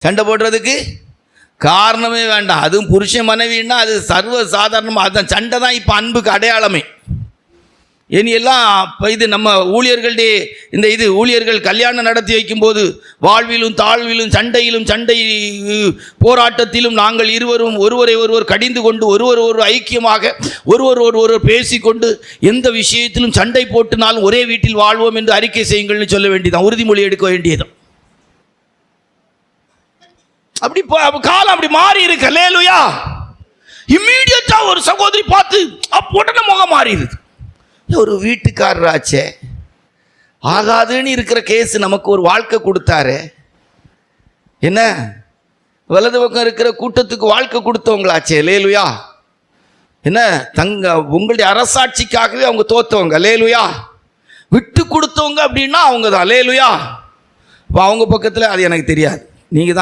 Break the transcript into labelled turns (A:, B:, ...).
A: சண்டை போடுறதுக்கு காரணமே வேண்டாம். அதுவும் புருஷன் மனைவின்னா அது சர்வ சாதாரணமாக அதுதான். சண்டை தான் இப்போ அன்புக்கு அடையாளமே. இனி எல்லாம் இப்போ இது நம்ம ஊழியர்களுடைய இந்த இது ஊழியர்கள் கல்யாணம் நடத்தி வைக்கும்போது வாழ்விலும் தாழ்விலும் சண்டையிலும் சண்டை போராட்டத்திலும் நாங்கள் இருவரும் ஒருவரை ஒருவர் கடிந்து கொண்டு ஒருவர் ஐக்கியமாக ஒருவர் பேசிக்கொண்டு எந்த விஷயத்திலும் சண்டை போட்டுனாலும் ஒரே வீட்டில் வாழ்வோம் என்று அறிக்கை செய்யுங்கள்னு சொல்ல வேண்டியதான், உறுதிமொழி எடுக்க வேண்டியதும். அப்படி காலம் அப்படி மாறி இருக்கு. அல்லேலூயா. இம்மீடியட்டா ஒரு சகோதரி பார்த்து உடனே முகம் மாறிடுது. ஒரு வீட்டுக்காரராச்சே, ஆகாதுன்னு இருக்கிற கேஸ் நமக்கு ஒரு வாழ்க்கை கொடுத்தாரு. என்ன வலது பக்கம் இருக்கிற கூட்டத்துக்கு வாழ்க்கை கொடுத்தவங்களாச்சே. அல்லேலூயா. என்ன உங்களுடைய அரசாட்சிக்காகவே அவங்க தோத்தவங்க. அல்லேலூயா. விட்டு கொடுத்தவங்க அப்படின்னா அவங்க தான். அல்லேலூயா. இப்போ அவங்க பக்கத்தில் அது எனக்கு தெரியாது, நீங்கள் தான்